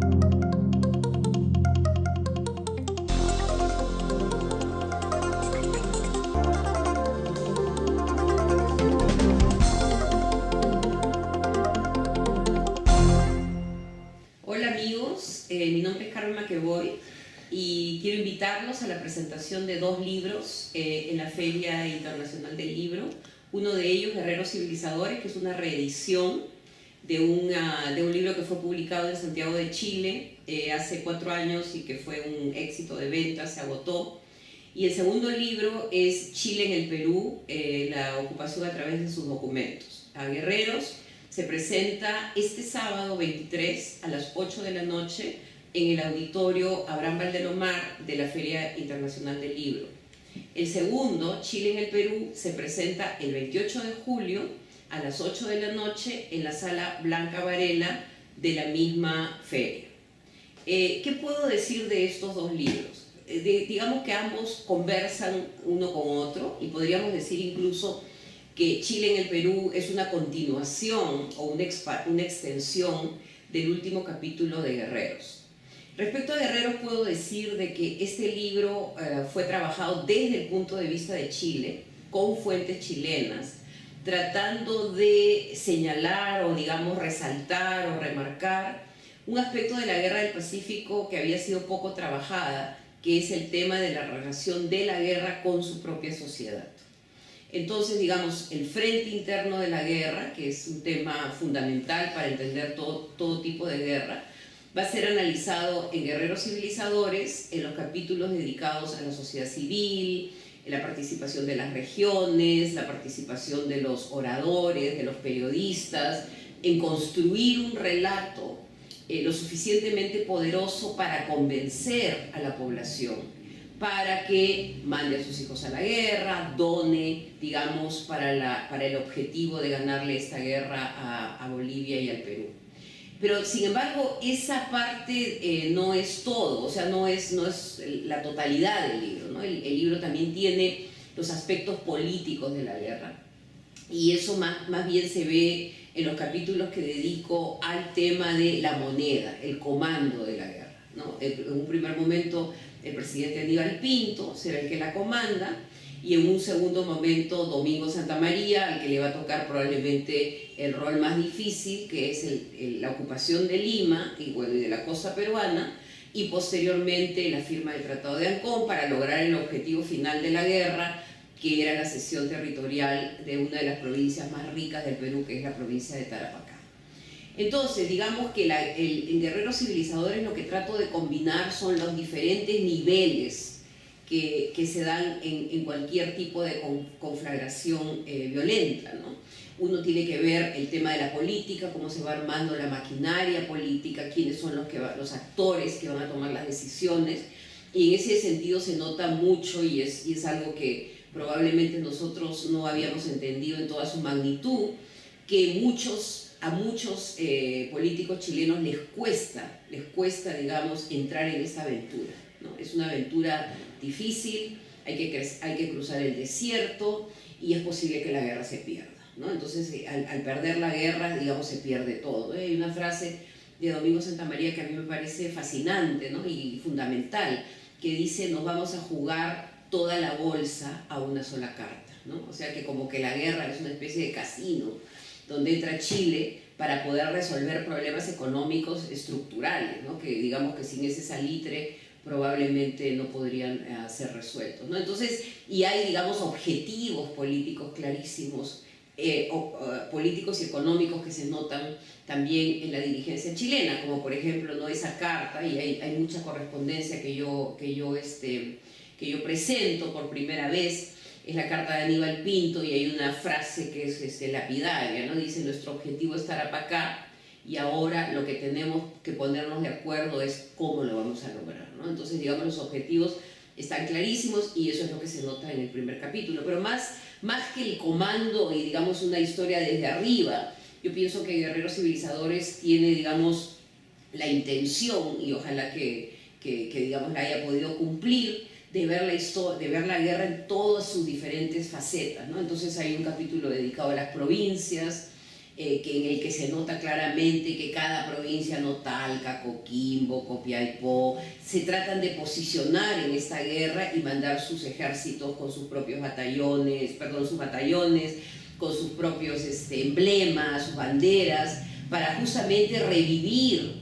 Hola amigos, mi nombre es Carmen McEvoy y quiero invitarlos a la presentación de dos libros en la Feria Internacional del Libro. Uno de ellos, Guerreros Civilizadores, que es una reedición de un libro que fue publicado en Santiago de Chile hace 4 años y que fue un éxito de ventas, se agotó. Y el segundo libro es Chile en el Perú, la ocupación a través de sus documentos. A Guerreros se presenta este sábado 23 a las 8 de la noche en el auditorio Abraham Valdelomar de la Feria Internacional del Libro. El segundo, Chile en el Perú, se presenta el 28 de julio a las 8 de la noche en la Sala Blanca Varela de la misma feria. ¿Qué puedo decir de estos dos libros? Digamos que ambos conversan uno con otro y podríamos decir incluso que Chile en el Perú es una continuación o una extensión del último capítulo de Guerreros. Respecto a Guerreros puedo decir de que este libro fue trabajado desde el punto de vista de Chile, con fuentes chilenas, tratando de señalar o digamos resaltar o remarcar un aspecto de la Guerra del Pacífico que había sido poco trabajada, que es el tema de la relación de la guerra con su propia sociedad. Entonces, digamos, el frente interno de la guerra, que es un tema fundamental para entender todo tipo de guerra, va a ser analizado en Guerreros Civilizadores, en los capítulos dedicados a la sociedad civil, en la participación de las regiones, la participación de los oradores, de los periodistas, en construir un relato lo suficientemente poderoso para convencer a la población, para que mande a sus hijos a la guerra, done, digamos, para el objetivo de ganarle esta guerra a Bolivia y al Perú. Pero, sin embargo, esa parte no es todo, o sea, no es la totalidad del libro, ¿no? El libro también tiene los aspectos políticos de la guerra, y eso más bien se ve en los capítulos que dedico al tema de la moneda, el comando de la guerra, ¿no? En un primer momento el presidente Aníbal Pinto será el que la comanda, y en un segundo momento Domingo Santamaría, al que le va a tocar probablemente el rol más difícil, que es la ocupación de Lima y de la costa peruana, y posteriormente la firma del Tratado de Ancón para lograr el objetivo final de la guerra, que era la cesión territorial de una de las provincias más ricas del Perú, que es la provincia de Tarapacá. Entonces, digamos que en Guerreros Civilizadores lo que trato de combinar son los diferentes niveles que se dan en cualquier tipo de conflagración violenta, ¿no? Uno tiene que ver el tema de la política, cómo se va armando la maquinaria política, quiénes son los actores que van a tomar las decisiones, y en ese sentido se nota mucho, y es algo que probablemente nosotros no habíamos entendido en toda su magnitud, que a muchos políticos chilenos les cuesta, digamos, entrar en esta aventura, ¿no? Es una aventura difícil, hay que cruzar el desierto, y es posible que la guerra se pierda, ¿no? Entonces, al perder la guerra, digamos, se pierde todo. Hay una frase de Domingo Santamaría que a mí me parece fascinante, ¿no? Y fundamental, que dice: nos vamos a jugar toda la bolsa a una sola carta, ¿no? O sea que como que la guerra es una especie de casino donde entra Chile para poder resolver problemas económicos estructurales, ¿no? Que digamos que sin ese salitre probablemente no podrían ser resueltos, ¿no? Entonces, y hay, digamos, objetivos políticos clarísimos, políticos y económicos que se notan también en la dirigencia chilena, como por ejemplo, ¿no?, esa carta, y hay mucha correspondencia que yo presento por primera vez, es la carta de Aníbal Pinto, y hay una frase que es lapidaria, ¿no? Dice: nuestro objetivo es Tarapacá, y ahora lo que tenemos que ponernos de acuerdo es cómo lo vamos a lograr, ¿no? Entonces, digamos, los objetivos están clarísimos, y eso es lo que se nota en el primer capítulo. Pero más que el comando y, digamos, una historia desde arriba, yo pienso que Guerreros Civilizadores tiene, digamos, la intención, y ojalá que digamos, la haya podido cumplir, de ver la guerra en todas sus diferentes facetas, ¿no? Entonces hay un capítulo dedicado a las provincias, en el que se nota claramente que cada provincia, no Talca, Coquimbo, Copiapó, se tratan de posicionar en esta guerra y mandar sus ejércitos con sus propios batallones, con sus propios emblemas, sus banderas, para justamente revivir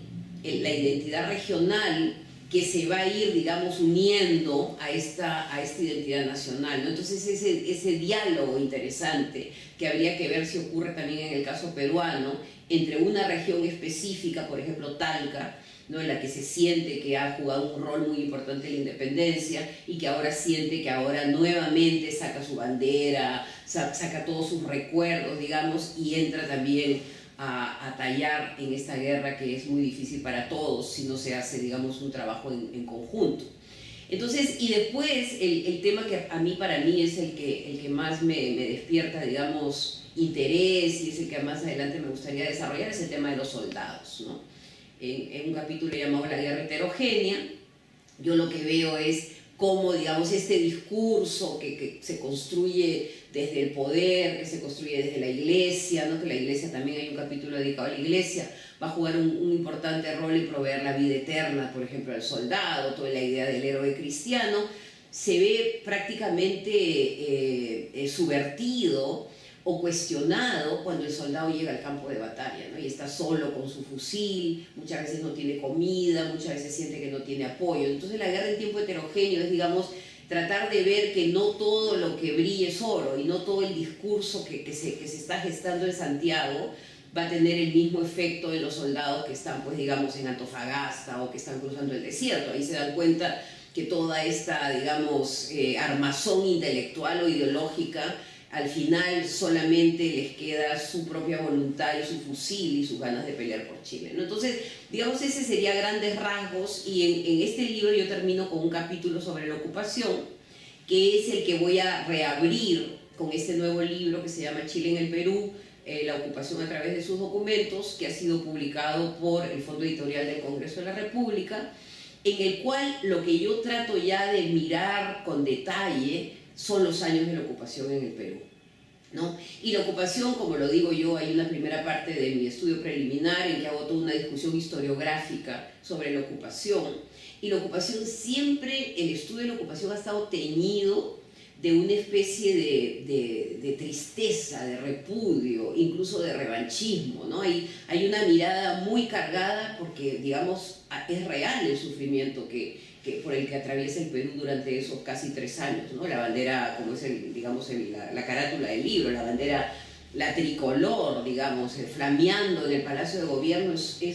la identidad regional que se va a ir, digamos, uniendo a esta identidad nacional, ¿no? Entonces ese diálogo interesante que habría que ver si ocurre también en el caso peruano, entre una región específica, por ejemplo Talca, ¿no?, en la que se siente que ha jugado un rol muy importante en la independencia y que ahora siente que ahora nuevamente saca su bandera, saca todos sus recuerdos, digamos, y entra también a tallar en esta guerra que es muy difícil para todos si no se hace, digamos, un trabajo en conjunto. Entonces, y después el tema que para mí es el que más me despierta, digamos, interés, y es el que más adelante me gustaría desarrollar, es el tema de los soldados, ¿no? En un capítulo llamado La guerra heterogénea, yo lo que veo es cómo, digamos, este discurso que se construye desde el poder, que se construye desde la iglesia, ¿no?, que la iglesia, también hay un capítulo dedicado a la iglesia, va a jugar un importante rol en proveer la vida eterna, por ejemplo, al soldado, toda la idea del héroe cristiano, se ve prácticamente subvertido o cuestionado cuando el soldado llega al campo de batalla, ¿no?, y está solo con su fusil, muchas veces no tiene comida, muchas veces siente que no tiene apoyo. Entonces la guerra en tiempo heterogéneo es, digamos, tratar de ver que no todo lo que brille es oro y no todo el discurso que se está gestando en Santiago va a tener el mismo efecto en los soldados que están, pues, digamos, en Antofagasta o que están cruzando el desierto. Ahí se dan cuenta que toda esta, digamos, armazón intelectual o ideológica, al final solamente les queda su propia voluntad y su fusil y sus ganas de pelear por Chile, ¿no? Entonces, digamos, ese sería grandes rasgos, y en este libro yo termino con un capítulo sobre la ocupación, que es el que voy a reabrir con este nuevo libro que se llama Chile en el Perú, la ocupación a través de sus documentos, que ha sido publicado por el Fondo Editorial del Congreso de la República, en el cual lo que yo trato ya de mirar con detalle son los años de la ocupación en el Perú, ¿no? Y la ocupación, como lo digo yo, hay una primera parte de mi estudio preliminar en que hago toda una discusión historiográfica sobre la ocupación, y la ocupación siempre, el estudio de la ocupación ha estado teñido de una especie de tristeza, de repudio, incluso de revanchismo, ¿no? Hay una mirada muy cargada porque, digamos, es real el sufrimiento por el que atraviesa el Perú durante esos casi 3 años, ¿no? La bandera, como es digamos, la carátula del libro, la bandera, la tricolor, digamos, flameando en el Palacio de Gobierno,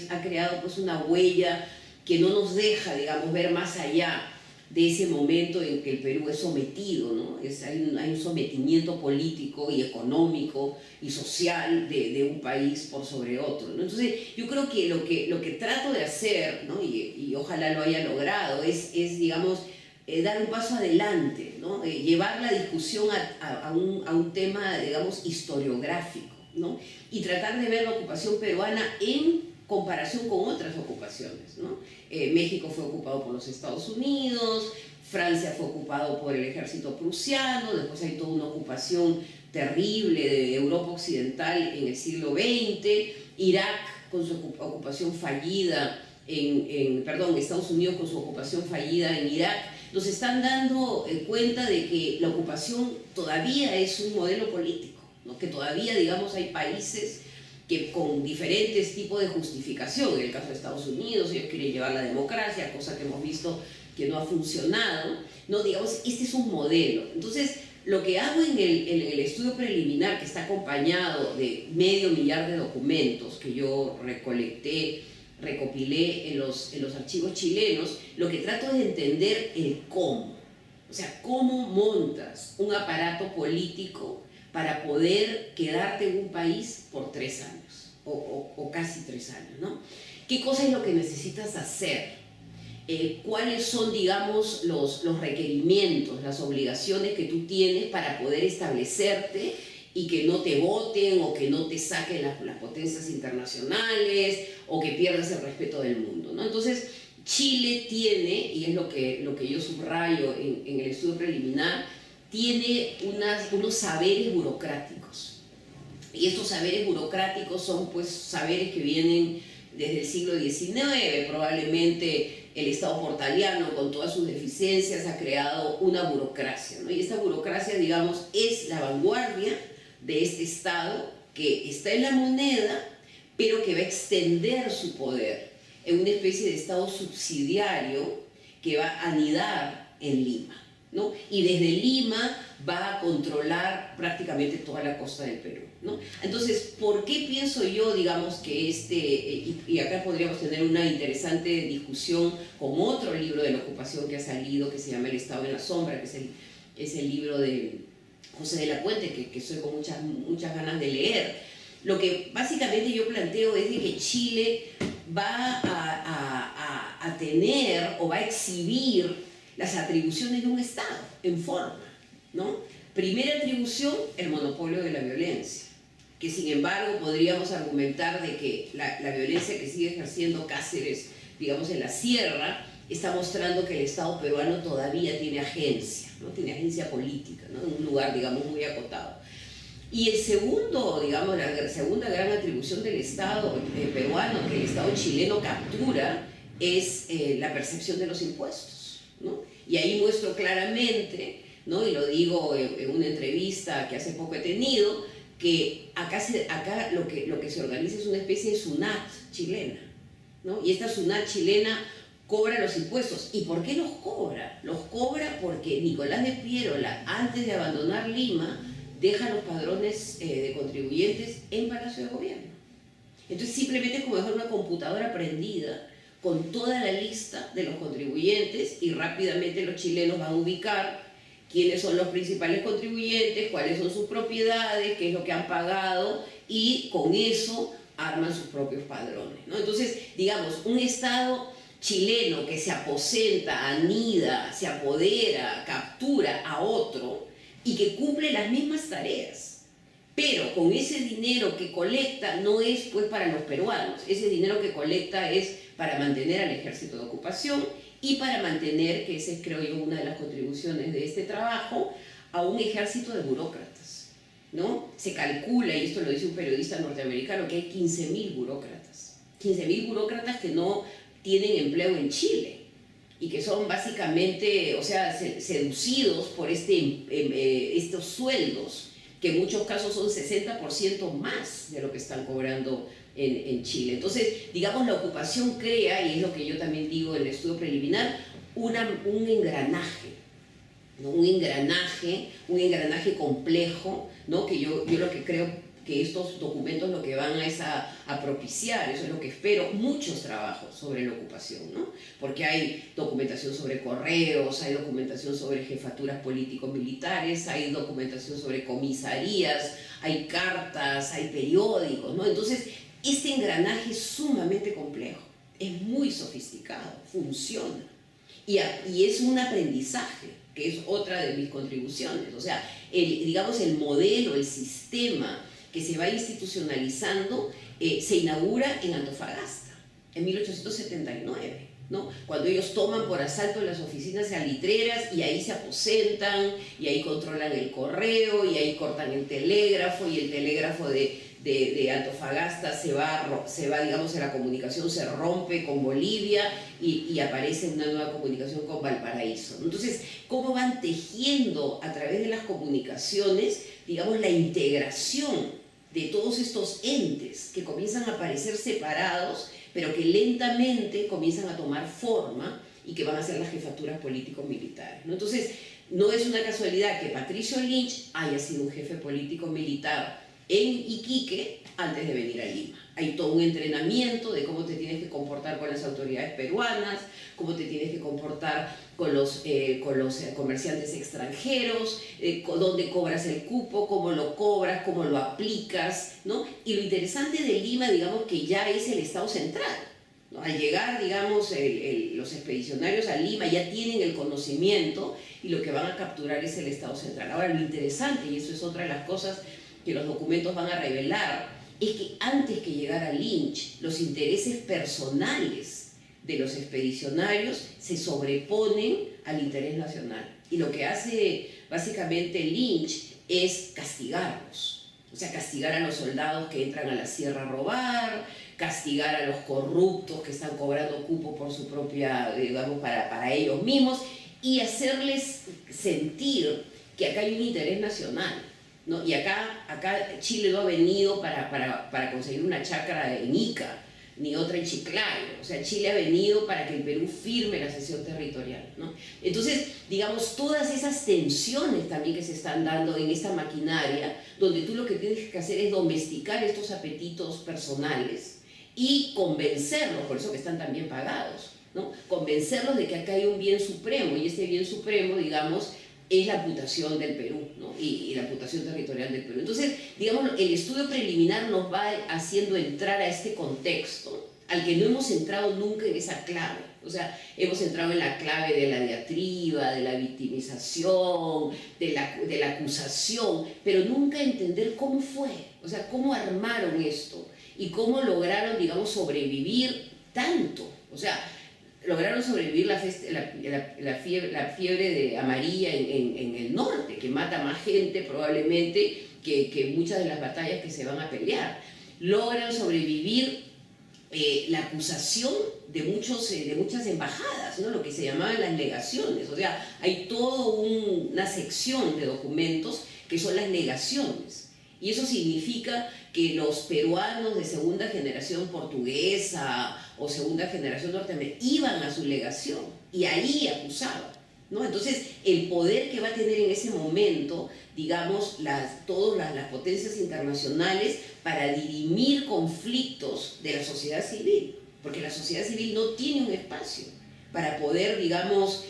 ha creado, pues, una huella que no nos deja, digamos, ver más allá de ese momento en que el Perú es sometido, ¿no? Hay un sometimiento político y económico y social de un país por sobre otro, ¿no? Entonces yo creo que lo que trato de hacer, ¿no?, y ojalá lo haya logrado, es digamos, dar un paso adelante, ¿no? Llevar la discusión a un tema, digamos, historiográfico, ¿no?, y tratar de ver la ocupación peruana en comparación con otras ocupaciones, ¿no? México fue ocupado por los Estados Unidos, Francia fue ocupado por el ejército prusiano, después hay toda una ocupación terrible de Europa Occidental en el siglo XX, Irak con su ocupación fallida, Estados Unidos con su ocupación fallida en Irak, nos están dando cuenta de que la ocupación todavía es un modelo político, ¿no?, que todavía, digamos, hay países que con diferentes tipos de justificación, en el caso de Estados Unidos, ellos quieren llevar la democracia, cosa que hemos visto que no ha funcionado, no, digamos, este es un modelo. Entonces, lo que hago en el estudio preliminar, que está acompañado de 500.000 de documentos que yo recopilé en los archivos chilenos, lo que trato es de entender el cómo, o sea, cómo montas un aparato político para poder quedarte en un país por 3 años, o casi 3 años, ¿no? ¿Qué cosa es lo que necesitas hacer? ¿Cuáles son, digamos, los requerimientos, las obligaciones que tú tienes para poder establecerte y que no te voten o que no te saquen las potencias internacionales o que pierdas el respeto del mundo, ¿no? Entonces, Chile tiene, y es lo que yo subrayo en el estudio preliminar, tiene unos saberes burocráticos Y estos saberes burocráticos son pues saberes que vienen desde el siglo XIX. Probablemente el Estado portaliano, con todas sus deficiencias, ha creado una burocracia, ¿no? Y esta burocracia, digamos, es la vanguardia de este Estado que está en la moneda, pero que va a extender su poder en una especie de Estado subsidiario que va a anidar en Lima, ¿no? Y desde Lima va a controlar prácticamente toda la costa del Perú, ¿no? Entonces, ¿por qué pienso yo, digamos, que y acá podríamos tener una interesante discusión con otro libro de la ocupación que ha salido, que se llama El Estado en la Sombra, que es el libro de José de la Puente, que estoy con muchas ganas de leer. Lo que básicamente yo planteo es de que Chile va a tener o va a exhibir las atribuciones de un Estado en forma, ¿no? Primera atribución, el monopolio de la violencia, que sin embargo podríamos argumentar de que la violencia que sigue ejerciendo Cáceres, digamos en la sierra, está mostrando que el Estado peruano todavía tiene agencia, ¿no? Tiene agencia política, ¿no? En un lugar, digamos, muy acotado. Y el segundo, digamos, la segunda gran atribución del Estado peruano, que el Estado chileno captura, es la percepción de los impuestos, ¿no? Y ahí muestro claramente, ¿no? Y lo digo en una entrevista que hace poco he tenido, que acá lo que se organiza es una especie de SUNAT chilena, ¿no? Y esta SUNAT chilena cobra los impuestos. ¿Y por qué los cobra? Los cobra porque Nicolás de Piérola, antes de abandonar Lima, deja los padrones de contribuyentes en Palacio de Gobierno. Entonces simplemente es como dejar una computadora prendida con toda la lista de los contribuyentes y rápidamente los chilenos van a ubicar quiénes son los principales contribuyentes, cuáles son sus propiedades, qué es lo que han pagado, y con eso arman sus propios padrones, ¿no? Entonces, digamos, un Estado chileno que se aposenta, anida, se apodera, captura a otro y que cumple las mismas tareas, pero con ese dinero que colecta no es pues para los peruanos, ese dinero que colecta es para mantener al ejército de ocupación y para mantener, que esa es creo yo una de las contribuciones de este trabajo, a un ejército de burócratas, ¿no? Se calcula, y esto lo dice un periodista norteamericano, que hay 15.000 burócratas. 15.000 burócratas que no tienen empleo en Chile y que son básicamente, o sea, seducidos por estos sueldos, que en muchos casos son 60% más de lo que están cobrando en Chile. Entonces, digamos, la ocupación crea, y es lo que yo también digo en el estudio preliminar, un engranaje, ¿no? Un engranaje complejo, ¿no? Que yo lo que creo que estos documentos lo que van es a propiciar, eso es lo que espero, muchos trabajos sobre la ocupación, ¿no? Porque hay documentación sobre correos, hay documentación sobre jefaturas político-militares, hay documentación sobre comisarías, hay cartas, hay periódicos, ¿no? Entonces, este engranaje es sumamente complejo, es muy sofisticado, funciona, y es un aprendizaje, que es otra de mis contribuciones. O sea, digamos, el modelo, el sistema que se va institucionalizando se inaugura en Antofagasta, en 1879, ¿no? Cuando ellos toman por asalto las oficinas salitreras y ahí se aposentan, y ahí controlan el correo, y ahí cortan el telégrafo, y el telégrafo de Antofagasta se va, digamos, la comunicación se rompe con Bolivia y aparece una nueva comunicación con Valparaíso. Entonces, ¿cómo van tejiendo a través de las comunicaciones, digamos, la integración de todos estos entes que comienzan a aparecer separados, pero que lentamente comienzan a tomar forma y que van a ser las jefaturas político-militares, ¿no? Entonces, no es una casualidad que Patricio Lynch haya sido un jefe político-militar en Iquique antes de venir a Lima. Hay todo un entrenamiento de cómo te tienes que comportar con las autoridades peruanas, cómo te tienes que comportar con los comerciantes extranjeros, dónde cobras el cupo, cómo lo cobras, cómo lo aplicas, ¿no? Y lo interesante de Lima, digamos, que ya es el Estado central, ¿no? Al llegar, digamos, los expedicionarios a Lima ya tienen el conocimiento y lo que van a capturar es el Estado central. Ahora, lo interesante, y eso es otra de las cosas que los documentos van a revelar, es que antes que llegara Lynch, los intereses personales de los expedicionarios se sobreponen al interés nacional. Y lo que hace básicamente Lynch es castigarlos, O sea, castigar a los soldados que entran a la sierra a robar, castigar a los corruptos que están cobrando cupo por su propia, digamos, para ellos mismos, y hacerles sentir que acá hay un interés nacional, ¿no? Y acá Chile no ha venido para conseguir una chacra en Ica, ni otra en Chiclayo. O sea, Chile ha venido para que el Perú firme la cesión territorial, ¿no? Entonces, digamos, todas esas tensiones también que se están dando en esta maquinaria, donde tú lo que tienes que hacer es domesticar estos apetitos personales y convencerlos, por eso que están tan bien pagados, ¿no? Convencerlos de que acá hay un bien supremo, y este bien supremo, digamos, es la amputación del Perú, ¿no? y la amputación territorial del Perú. Entonces, digamos, el estudio preliminar nos va haciendo entrar a este contexto al que no hemos entrado nunca en esa clave. O sea, hemos entrado en la clave de la diatriba, de la victimización, de la acusación, pero nunca entender cómo fue, o sea, cómo armaron esto y cómo lograron, digamos, sobrevivir tanto. O sea, lograron sobrevivir la fiebre de amarilla en el norte, que mata más gente probablemente que muchas de las batallas que se van a pelear. Logran sobrevivir la acusación de muchas embajadas, ¿no? Lo que se llamaban las negaciones. O sea, hay toda una sección de documentos que son las negaciones. Y eso significa que los peruanos de segunda generación portuguesa o segunda generación norteamericana iban a su legación y ahí acusaban, ¿no? Entonces, el poder que va a tener en ese momento, digamos, todas las potencias internacionales para dirimir conflictos de la sociedad civil, porque la sociedad civil no tiene un espacio para poder, digamos,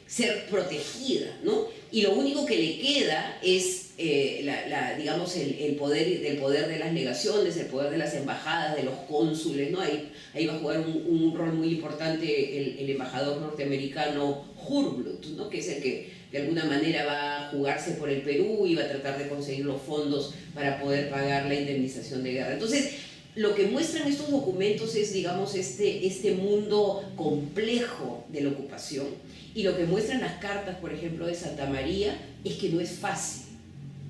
ser protegida, ¿no? Y lo único que le queda es, digamos, el poder de las legaciones, el poder de las embajadas, de los cónsules, ¿no? Ahí va a jugar un rol muy importante el embajador norteamericano Hurlbut, ¿no? Que es el que de alguna manera va a jugarse por el Perú y va a tratar de conseguir los fondos para poder pagar la indemnización de guerra. Entonces, lo que muestran estos documentos es, digamos, este mundo complejo de la ocupación, y lo que muestran las cartas, por ejemplo, de Santa María, es que no es fácil,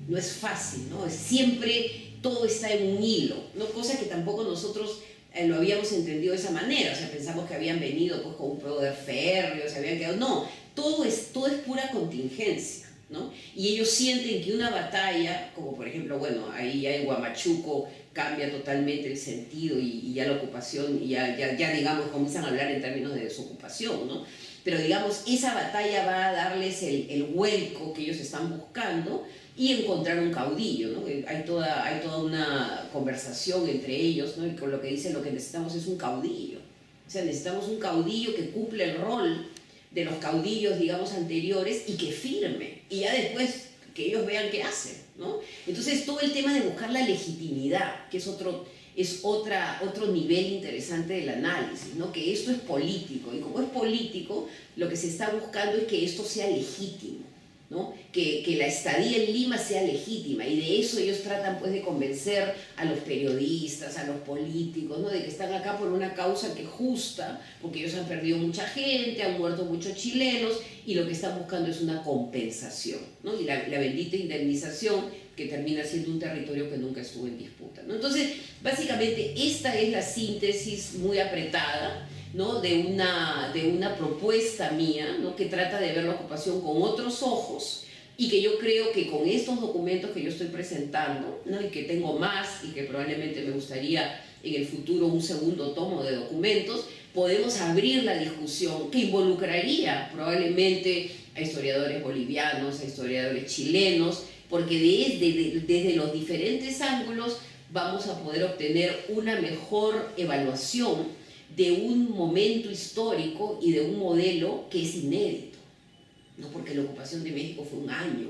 no es fácil, ¿no? Siempre todo está en un hilo, ¿no? Cosa que tampoco nosotros lo habíamos entendido de esa manera. O sea, pensamos que habían venido pues con un poder férreo, se habían quedado, no, todo es pura contingencia, ¿no? Y ellos sienten que una batalla, como por ejemplo, bueno, ahí ya en Huamachuco cambia totalmente el sentido y ya la ocupación, y ya digamos comienzan a hablar en términos de desocupación, ¿no? Pero digamos, esa batalla va a darles el vuelco que ellos están buscando y encontrar un caudillo, ¿no? Hay toda una conversación entre ellos, ¿no? Y con lo que dicen, lo que necesitamos es un caudillo. O sea, necesitamos un caudillo que cumpla el rol de los caudillos, digamos, anteriores, y que firme. Y ya después que ellos vean qué hacen, ¿no? Entonces, todo el tema de buscar la legitimidad, que es otro nivel interesante del análisis, ¿no? Que esto es político, y como es político, lo que se está buscando es que esto sea legítimo, ¿no? Que la estadía en Lima sea legítima, y de eso ellos tratan pues de convencer a los periodistas, a los políticos, ¿no? De que están acá por una causa que es justa, porque ellos han perdido mucha gente, han muerto muchos chilenos, y lo que están buscando es una compensación, ¿no? Y la bendita indemnización, que termina siendo un territorio que nunca estuvo en disputa, ¿no? Entonces, básicamente, esta es la síntesis muy apretada, ¿no? de una propuesta mía, ¿no? Que trata de ver la ocupación con otros ojos, y que yo creo que con estos documentos que yo estoy presentando, ¿no? Y que tengo más, y que probablemente me gustaría en el futuro un segundo tomo de documentos, podemos abrir la discusión que involucraría probablemente a historiadores bolivianos, a historiadores chilenos, porque desde los diferentes ángulos vamos a poder obtener una mejor evaluación de un momento histórico y de un modelo que es inédito, ¿no? Porque la ocupación de México fue un año,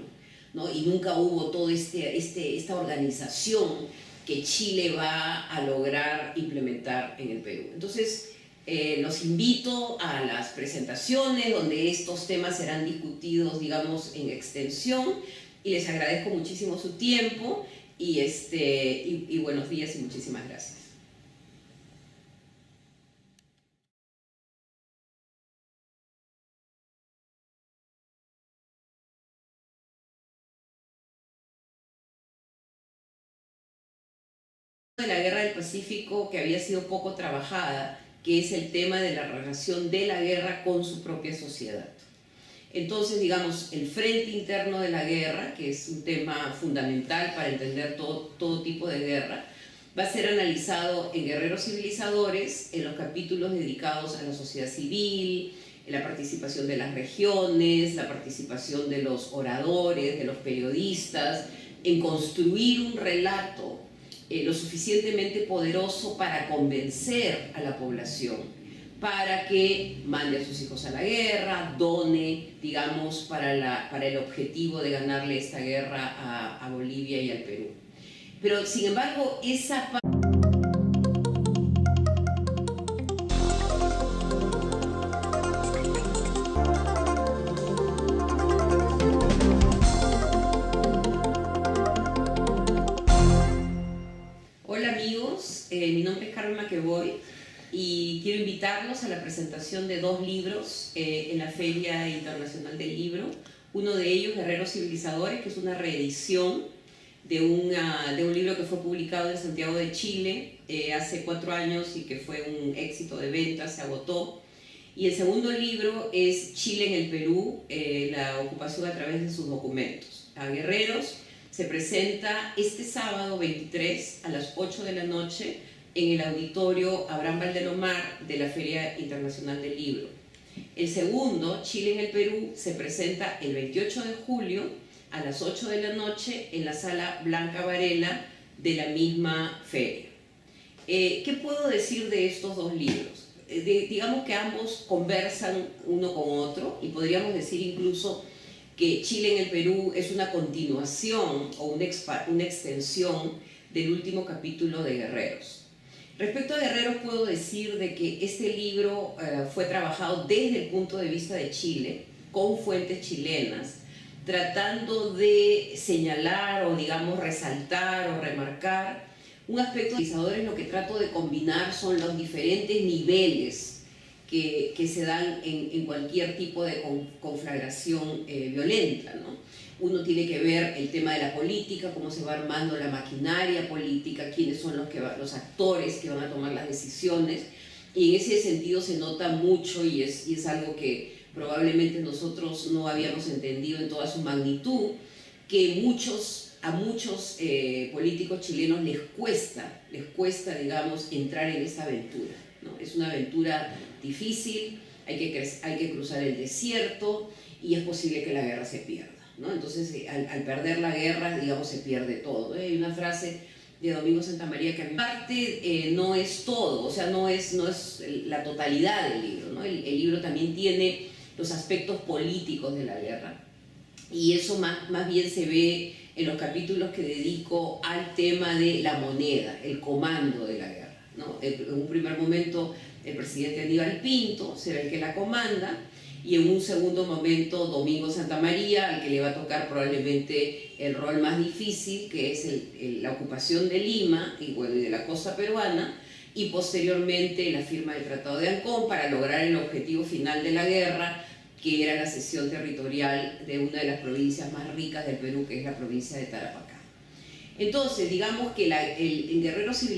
¿no? Y nunca hubo toda esta organización que Chile va a lograr implementar en el Perú. Entonces, los invito a las presentaciones donde estos temas serán discutidos, digamos, en extensión, y les agradezco muchísimo su tiempo, y buenos días y muchísimas gracias. de la Guerra del Pacífico que había sido poco trabajada, que es el tema de la relación de la guerra con su propia sociedad. Entonces, digamos, el frente interno de la guerra, que es un tema fundamental para entender todo tipo de guerra, va a ser analizado en Guerreros Civilizadores, en los capítulos dedicados a la sociedad civil, en la participación de las regiones, la participación de los oradores, de los periodistas, en construir un relato lo suficientemente poderoso para convencer a la población, para que mande a sus hijos a la guerra, done, digamos, para el objetivo de ganarle esta guerra a Bolivia y al Perú. Pero, sin embargo, esa parte... Hola amigos, mi nombre es Carmen Maqueboy y quiero invitarlos a la presentación de dos libros en la Feria Internacional del Libro. Uno de ellos, Guerreros Civilizadores, que es una reedición de un libro que fue publicado en Santiago de Chile hace 4 años y que fue un éxito de venta, se agotó. Y el segundo libro es Chile en el Perú, la ocupación a través de sus documentos. A Guerreros se presenta este sábado 23 a las 8 de la noche en el auditorio Abraham Valdelomar de la Feria Internacional del Libro. El segundo, Chile en el Perú, se presenta el 28 de julio a las 8 de la noche en la Sala Blanca Varela de la misma feria. ¿Qué puedo decir de estos dos libros? Digamos que ambos conversan uno con otro y podríamos decir incluso que Chile en el Perú es una continuación o una extensión del último capítulo de Guerreros. Respecto a Guerreros puedo decir de que este libro fue trabajado desde el punto de vista de Chile, con fuentes chilenas, tratando de señalar o digamos resaltar o remarcar un aspecto civilizador. Lo que trato de combinar son los diferentes niveles que se dan en cualquier tipo de conflagración violenta, ¿no? Uno tiene que ver el tema de la política, cómo se va armando la maquinaria política, quiénes son los actores que van a tomar las decisiones, y en ese sentido se nota mucho y es algo que probablemente nosotros no habíamos entendido en toda su magnitud, que a muchos políticos chilenos les cuesta, digamos, entrar en esta aventura, ¿no? Es una aventura difícil, hay que cruzar el desierto y es posible que la guerra se pierda, ¿no? Entonces, al perder la guerra, digamos, se pierde todo. Hay una frase de Domingo Santamaría que en parte no es todo, o sea, no es la totalidad del libro, ¿no? El libro también tiene los aspectos políticos de la guerra y eso más bien se ve en los capítulos que dedico al tema de la moneda, el comando de la guerra, ¿no? En un primer momento el presidente Aníbal Pinto será el que la comanda y en un segundo momento Domingo Santamaría, al que le va a tocar probablemente el rol más difícil, que es la ocupación de Lima y de la costa peruana, y posteriormente la firma del Tratado de Ancón para lograr el objetivo final de la guerra, que era la cesión territorial de una de las provincias más ricas del Perú, que es la provincia de Tarapacá. Entonces, digamos que en Guerrero Civil